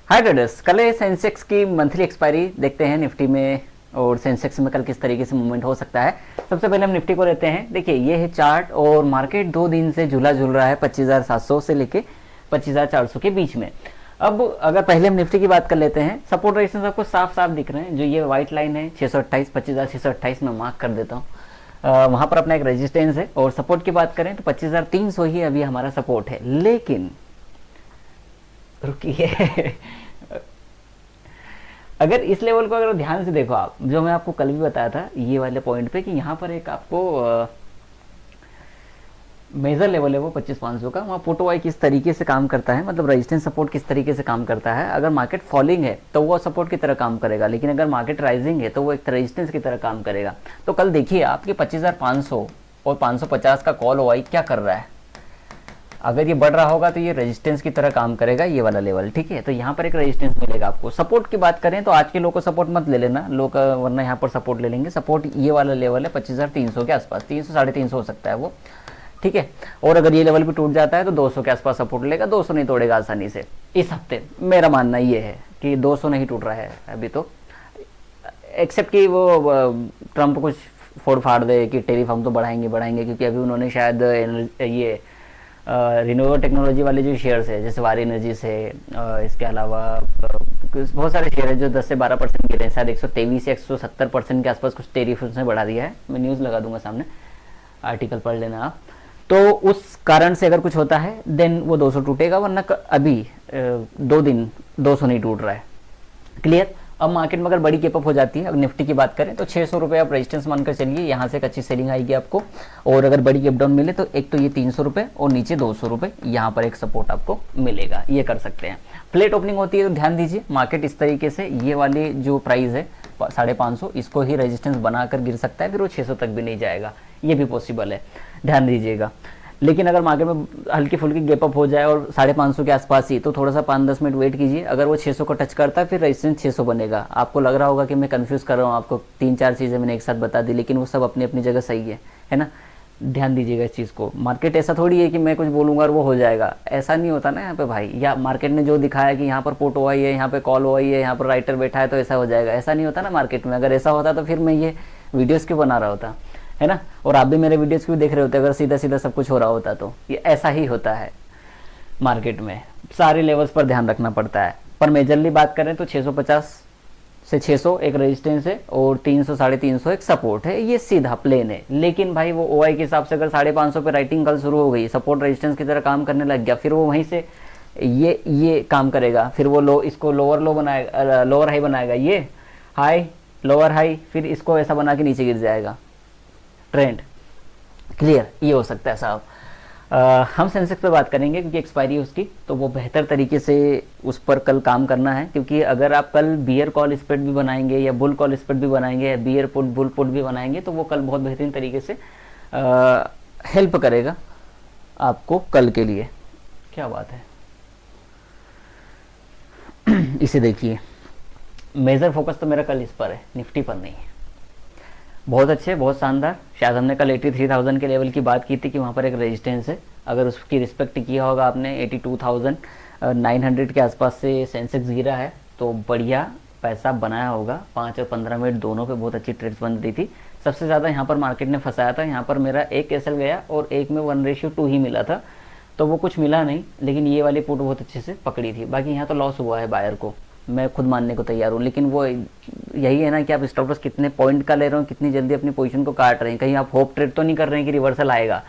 हाय traders, कल है Sensex की मंथली एक्सपायरी, देखते हैं निफ्टी में और सेंसेक्स में कल किस तरीके से मूवमेंट हो सकता है। सबसे पहले हम निफ्टी को लेते हैं। देखिए ये है चार्ट और मार्केट 2 दिन से झूला झूल रहा है 25,700 से लेके 25,400 के बीच में। अब अगर पहले हम निफ्टी की बात कर लेते हैं, सपोर्ट रेजिस्टेंस आपको साफ साफ दिख रहे हैं। जो ये व्हाइट लाइन है 628, 25,628 में मार्क कर देता हूँ, वहां पर अपना एक रेजिस्टेंस है। और सपोर्ट की बात करें तो 25,300 ही अभी हमारा सपोर्ट है। लेकिन रुकिए अगर इस लेवल को अगर ध्यान से देखो आप, जो मैं आपको कल भी बताया था ये वाले पॉइंट पे कि यहाँ पर एक आपको मेजर लेवल है वो 25,500 का, वहाँ पुट वाई किस तरीके से काम करता है, मतलब रेजिस्टेंस सपोर्ट किस तरीके से काम करता है। अगर मार्केट फॉलिंग है तो वो सपोर्ट की तरह काम करेगा, लेकिन अगर मार्केट राइजिंग है तो वो एक रेजिस्टेंस की तरह काम करेगा। तो कल देखिए आपके 25,500 और 550 का कॉल वाई क्या कर रहा है। अगर ये बढ़ रहा होगा तो ये रेजिस्टेंस की तरह काम करेगा, ये वाला लेवल, ठीक है। तो यहाँ पर एक रेजिस्टेंस मिलेगा आपको। सपोर्ट की बात करें तो आज के लोग को सपोर्ट मत ले लेना लोग, वरना यहाँ पर सपोर्ट ले लेंगे। सपोर्ट ये वाला लेवल है 25,300 के आसपास, 300 350 हो सकता है वो, ठीक है। और अगर ये लेवल भी टूट जाता है तो 200 के आसपास सपोर्ट लेगा, 200 नहीं तोड़ेगा आसानी से इस हफ्ते। मेरा मानना ये है कि 200 नहीं टूट रहा है अभी तो, एक्सेप्ट कि वो ट्रंप कुछ फोड़ फाड़ दे कि टेरिफ हम तो बढ़ाएंगे बढ़ाएंगे, क्योंकि अभी उन्होंने शायद ये रिन्यूएबल टेक्नोलॉजी वाले जो शेयर्स है जैसे वारी एनर्जीज है, इसके अलावा बहुत सारे शेयर है जो 10 से 12% गिरे हैं, शायद 123 या 170% के आसपास कुछ टेरिफ उसने बढ़ा दिया है। मैं न्यूज़ लगा दूंगा सामने, आर्टिकल पढ़ लेना आप। तो उस कारण से अगर कुछ होता है देन वो 200 टूटेगा, वरना अभी 2 दिन 200 नहीं टूट रहा है। क्लियर। अब मार्केट में अगर बड़ी केप अप हो जाती है, अगर निफ्टी की बात करें तो 600 रुपये आप रेजिस्टेंस मानकर चलिए, यहाँ से एक अच्छी सेलिंग आएगी आपको। और अगर बड़ी केप डाउन मिले तो एक तो ये 300 रुपये और नीचे 200 रुपये, यहाँ पर एक सपोर्ट आपको मिलेगा, ये कर सकते हैं। फ्लैट ओपनिंग होती है तो ध्यान दीजिए मार्केट इस तरीके से ये वाली जो प्राइस है 550, इसको ही रेजिस्टेंस बनाकर गिर सकता है, फिर वो 600 तक भी नहीं जाएगा, ये भी पॉसिबल है, ध्यान दीजिएगा। लेकिन अगर मार्केट में हल्की फुल्की गैप अप हो जाए और 550 के आसपास ही, तो थोड़ा सा 5-10 मिनट वेट कीजिए। अगर वो 600 को टच करता है फिर रेजिस्टेंस 600 बनेगा। आपको लग रहा होगा कि मैं कंफ्यूज कर रहा हूँ, आपको 3-4 चीज़ें मैंने एक साथ बता दी, लेकिन वो सब अपनी अपनी जगह सही है ना। ध्यान दीजिएगा इस चीज़ को। मार्केट ऐसा थोड़ी है कि मैं कुछ बोलूँगा और वो हो जाएगा, ऐसा नहीं होता ना यहाँ पे भाई। या मार्केट ने जो दिखाया कि यहाँ पर पुट हुआ है, यहाँ पे कॉल हुआ है, यहाँ पर राइटर बैठा है तो ऐसा हो जाएगा, ऐसा नहीं होता ना मार्केट में। अगर ऐसा होता तो फिर मैं ये वीडियोज़ क्यों बना रहा होता, है ना। और आप भी मेरे वीडियोस क्यों देख रहे होते अगर सीधा सीधा सब कुछ हो रहा होता तो। ये ऐसा ही होता है मार्केट में, सारे लेवल्स पर ध्यान रखना पड़ता है। पर मेजरली बात करें तो 650 से 600 एक रेजिस्टेंस है और 300 350 एक सपोर्ट है, ये सीधा प्लेन है। लेकिन भाई वो ओआई के हिसाब से अगर 550 पे राइटिंग कल शुरू हो गई, सपोर्ट रेजिस्टेंस की तरह काम करने लग गया, फिर वो वहीं से ये काम करेगा, फिर वो लो इसको लोअर लो बनाएगा, लोअर हाई बनाएगा, ये हाई लोअर हाई, फिर इसको ऐसा बना के नीचे गिर जाएगा ट्रेंड। क्लियर, ये हो सकता है साहब। हम सेंसेक्स पे बात करेंगे क्योंकि एक्सपायरी है उसकी, तो वो बेहतर तरीके से उस पर कल काम करना है। क्योंकि अगर आप कल बियर कॉल स्प्रेड भी बनाएंगे या बुल कॉल स्प्रेड भी बनाएंगे या बियर पुट बुल पुट भी बनाएंगे तो वो कल बहुत बेहतरीन तरीके से हेल्प करेगा आपको कल के लिए। क्या बात है इसे देखिए, मेजर फोकस तो मेरा कल इस पर है, निफ्टी पर नहीं है। बहुत अच्छे, बहुत शानदार। शायद हमने कल 83,000 के लेवल की बात की थी कि वहाँ पर एक रेजिस्टेंस है, अगर उसकी रिस्पेक्ट किया होगा आपने 82,900 के आसपास से सेंसेक्स गिरा है तो बढ़िया पैसा बनाया होगा। 5 और 15 मिनट दोनों पे बहुत अच्छी ट्रेड्स बन रही थी। सबसे ज़्यादा यहाँ पर मार्केट ने फंसाया था, यहाँ पर मेरा एक एसएल गया और एक में 1:2 ही मिला था, तो वो कुछ मिला नहीं। लेकिन ये वाली पुट बहुत अच्छे से पकड़ी थी। बाकी यहाँ तो लॉस हुआ है बायर को, मैं खुद मानने को तैयार हूँ। लेकिन वो यही है ना कि आप स्टॉप लॉस कितने पॉइंट का ले रहे हो, कितनी जल्दी अपनी पोजीशन को काट रहे हैं। कहीं आप होप ट्रेड तो नहीं कर रहे हैं कि रिवर्सल आएगा।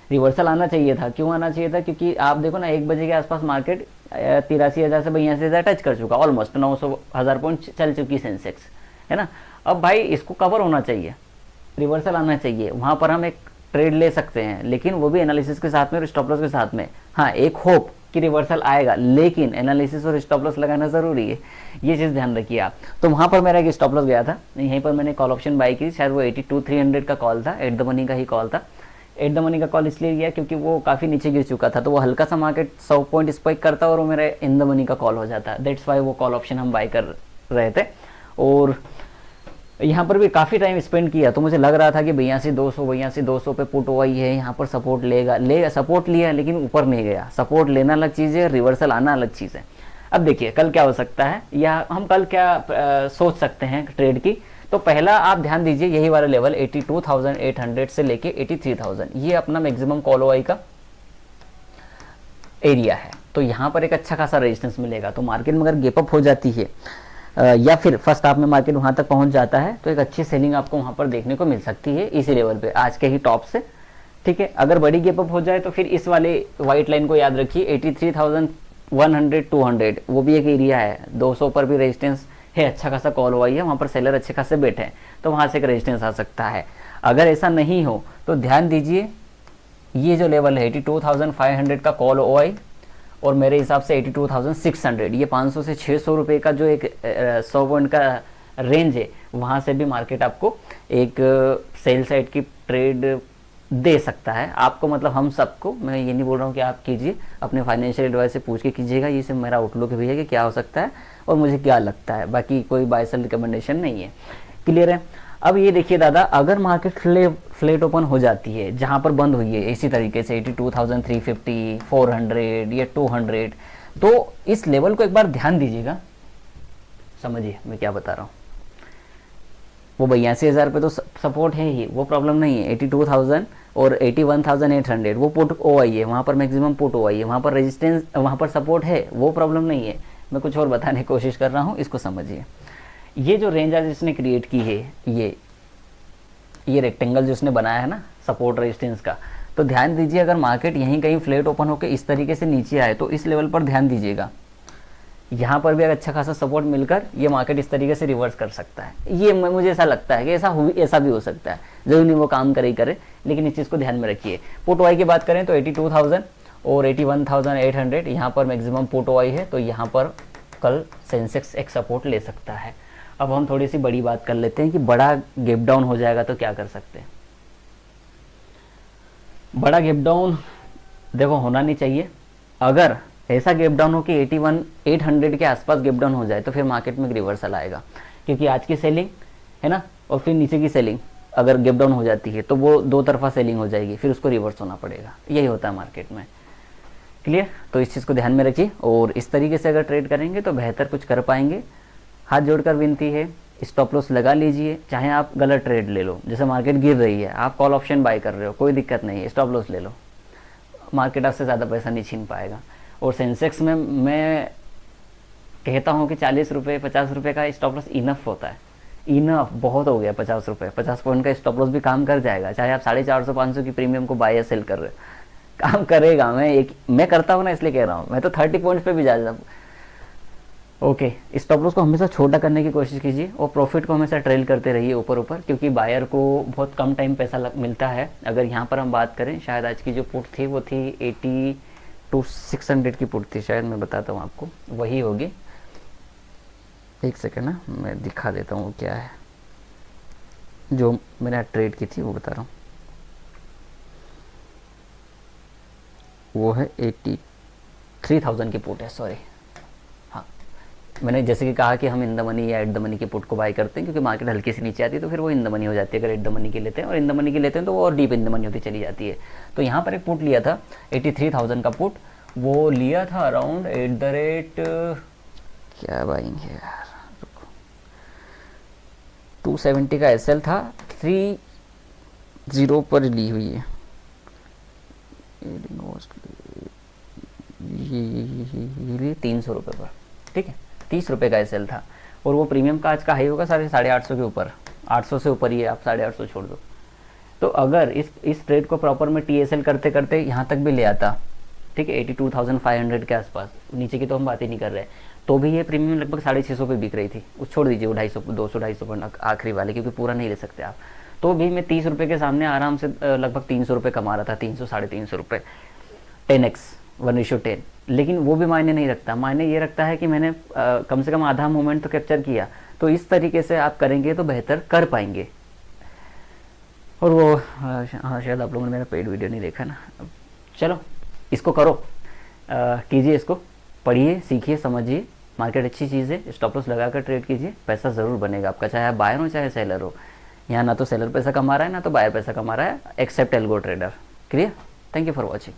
रिवर्सल आना चाहिए था। क्यों आना चाहिए था? क्योंकि आप देखो ना 1 बजे के आसपास मार्केट 83,000 से 82,000 टच कर चुका, ऑलमोस्ट 900,000 पॉइंट चल चुकी सेंसेक्स, है ना। अब भाई इसको कवर होना चाहिए, रिवर्सल आना चाहिए, वहाँ पर हम एक ट्रेड ले सकते हैं, लेकिन वो भी एनालिसिस के साथ में और स्टॉप लॉस के साथ में। हाँ, एक होप कि रिवर्सल आएगा, लेकिन एनालिसिस और स्टॉप लॉस लगाना जरूरी है, ये चीज़ ध्यान रखिए आप। तो वहाँ पर मेरा एक स्टॉप लॉस गया था, यहीं पर मैंने कॉल ऑप्शन बाई की, शायद वो 82,300 का कॉल था, एट द मनी का ही कॉल था। एट द मनी का कॉल इसलिए किया क्योंकि वो काफ़ी नीचे गिर चुका था, तो वो हल्का सा मार्केट 100 पॉइंट स्पाइक करता और वो मेरा इन द मनी का कॉल हो जाता। दैट्स वाई वो कॉल ऑप्शन हम बाई कर रहे थे। और यहाँ पर भी काफ़ी टाइम स्पेंड किया, तो मुझे लग रहा था कि 82,200 पे पुट हुआ ही है, यहाँ पर सपोर्ट लेगा, सपोर्ट लिया लेकिन ऊपर नहीं गया। सपोर्ट लेना अलग चीज़ है, रिवर्सल आना अलग चीज़ है। अब देखिए कल क्या हो सकता है, या हम कल क्या सोच सकते हैं ट्रेड की। तो पहला आप ध्यान दीजिए यही वाला लेवल 82,800 से लेके 83,000, ये अपना मैक्सिमम कॉल ओआई का एरिया है। तो यहाँ पर एक अच्छा खासा रेजिस्टेंस मिलेगा। तो मार्केट में अगर गेप अप हो जाती है या फिर फर्स्ट हाफ में मार्केट वहाँ तक पहुँच जाता है, तो एक अच्छी सेलिंग आपको वहाँ पर देखने को मिल सकती है इसी लेवल पे आज के ही टॉप से, ठीक है। अगर बड़ी गेप अप हो जाए तो फिर इस वाले व्हाइट लाइन को याद रखिए 83,100 200, वो भी एक एरिया है। 200 पर भी रेजिस्टेंस है, अच्छा खासा कॉल हुआ है, वहाँ पर सेलर अच्छे खासे बैठे हैं, तो वहाँ से एक रेजिस्टेंस आ सकता है। अगर ऐसा नहीं हो तो ध्यान दीजिए ये जो लेवल है 82,500 का कॉल ओआई और मेरे हिसाब से 82,600, ये 500 से 600 रुपये का जो एक 100 पॉइंट का रेंज है, वहाँ से भी मार्केट आपको एक सेल साइड की ट्रेड दे सकता है आपको। मतलब हम सबको, मैं ये नहीं बोल रहा हूँ कि आप कीजिए, अपने फाइनेंशियल एडवाइस से पूछ के कीजिएगा। ये सिर्फ मेरा आउटलुक भी है कि क्या हो सकता है और मुझे क्या लगता है, बाकी कोई बाय सेल रिकमेंडेशन नहीं है। क्लियर है। अब ये देखिए दादा, अगर मार्केट फ्लेट ओपन हो जाती है जहाँ पर बंद हुई है इसी तरीके से 82,350, 400 या 200, तो इस लेवल को एक बार ध्यान दीजिएगा, समझिए मैं क्या बता रहा हूँ। वो 82,000 पे तो सपोर्ट है ही, वो प्रॉब्लम नहीं है। 82,000 और 81,800 वो पुट ओआई है, वहाँ पर मैक्सिमम पुट ओआई है, वहाँ पर रेजिस्टेंस, वहाँ पर सपोर्ट है, वो प्रॉब्लम नहीं है। मैं कुछ और बताने की कोशिश कर रहा हूँ, इसको समझिए। ये जो रेंज आज इसने क्रिएट की है, ये रेक्टेंगल जो इसने बनाया है ना सपोर्ट रेजिस्टेंस का, तो ध्यान दीजिए अगर मार्केट यहीं कहीं फ्लैट ओपन होकर इस तरीके से नीचे आए तो इस लेवल पर ध्यान दीजिएगा, यहाँ पर भी अगर अच्छा खासा सपोर्ट मिलकर ये मार्केट इस तरीके से रिवर्स कर सकता है। ये मुझे ऐसा लगता है कि ऐसा भी हो सकता है, जरूर नहीं वो काम करे, लेकिन इस चीज़ को ध्यान में रखिए। पुट वाई की बात करें तो 82,000 और 81,800 यहाँ पर मैक्सिमम पुट वाई है, तो यहाँ पर कल सेंसेक्स एक सपोर्ट ले सकता है। अब हम थोड़ी सी बड़ी बात कर लेते हैं कि बड़ा गैप डाउन हो जाएगा तो क्या कर सकते हैं। बड़ा गैप डाउन देखो होना नहीं चाहिए। अगर ऐसा गैप डाउन हो कि 81,800 के आसपास गैप डाउन हो जाए तो फिर मार्केट में रिवर्सल आएगा, क्योंकि आज की सेलिंग है ना और फिर नीचे की सेलिंग अगर गैप डाउन हो जाती है तो वो दो तरफा सेलिंग हो जाएगी, फिर उसको रिवर्स होना पड़ेगा। यही होता है मार्केट में। क्लियर। तो इस चीज़ को ध्यान में रखिए और इस तरीके से अगर ट्रेड करेंगे तो बेहतर कुछ कर पाएंगे। हाथ जोड़कर विनती है, स्टॉप लॉस लगा लीजिए, चाहे आप गलत ट्रेड ले लो। जैसे मार्केट गिर रही है, आप कॉल ऑप्शन बाय कर रहे हो, कोई दिक्कत नहीं है, स्टॉप लॉस ले लो, मार्केट आपसे ज़्यादा पैसा नहीं छीन पाएगा। और सेंसेक्स में मैं कहता हूँ कि 40 रुपये 50 रुपये का स्टॉप लॉस इनफ होता है। इनफ बहुत हो गया, 50 रुपये 50 पॉइंट का स्टॉप लॉस भी काम कर जाएगा, चाहे आप 450 500 की प्रीमियम को बाय या सेल कर रहे हो, काम करेगा। मैं करता हूँ ना, इसलिए कह रहा हूँ। मैं तो 30 पॉइंट्स पे भी जा जाता हूँ। ओके, स्टॉप लॉस को हमेशा छोटा करने की कोशिश कीजिए और प्रॉफिट को हमेशा ट्रेल करते रहिए ऊपर ऊपर, क्योंकि बायर को बहुत कम टाइम पैसा मिलता है। अगर यहाँ पर हम बात करें, शायद आज की जो पुट थी वो थी 82,600 की पुट थी, शायद मैं बताता हूँ आपको, वही होगी। एक सेकेंड ना, मैं दिखा देता हूँ क्या है जो मैंने ट्रेड की थी, वो बता रहा हूँ। वो है 83,000 की पुट है, सॉरी। हाँ, मैंने जैसे कि कहा कि हम इन द मनी या एट द मनी की पुट को बाय करते हैं, क्योंकि मार्केट हल्की सी नीचे आती है तो फिर वो इन द मनी हो जाती है अगर एट द मनी की लेते हैं, और इन द मनी की लेते हैं तो वो और डीप इन द मनी होती चली जाती है। तो यहाँ पर एक पुट लिया था 83,000 का पुट, वो लिया था अराउंड एट द रेट, क्या बाइंग है यार, 270 का एसएल था, 30 पर ली हुई है ये 300 रुपये पर, ठीक है। 30 रुपये का एसएल था और वो प्रीमियम का आज का हाई होगा 850 के ऊपर, 800 से ऊपर ही है, आप 850 छोड़ दो। तो अगर इस ट्रेड को प्रॉपर में टीएसएल करते करते यहाँ तक भी ले आता, ठीक है, 82,500 के आसपास, नीचे की तो हम बात ही नहीं कर रहे, तो भी ये प्रीमियम लगभग 650 पे बिक रही थी। उस छोड़ दीजिए वो 250 250 पॉइंट आखिरी वाले, क्योंकि पूरा नहीं ले सकते आप। तो भी मैं 30 रुपये के सामने आराम से लगभग 300 रुपये कमा रहा था, 300 350 रुपये, 10x 1:10। लेकिन वो भी मायने नहीं रखता, मायने ये रखता है कि मैंने कम से कम आधा मोमेंट तो कैप्चर किया। तो इस तरीके से आप करेंगे तो बेहतर कर पाएंगे। और वो हाँ, शायद आप लोगों ने मेरा पेड वीडियो नहीं देखा ना, चलो इसको करो, कीजिए, इसको पढ़िए, सीखिए, समझिए। मार्केट अच्छी चीज़ है, स्टॉप लॉस लगाकर ट्रेड कीजिए, पैसा ज़रूर बनेगा आपका, चाहे आप बायर हो चाहे सेलर हो। यहाँ ना तो सेलर पैसा कमा रहा है ना तो बायर पैसा कमा रहा है, except algo trader. Clear. Thank you for watching.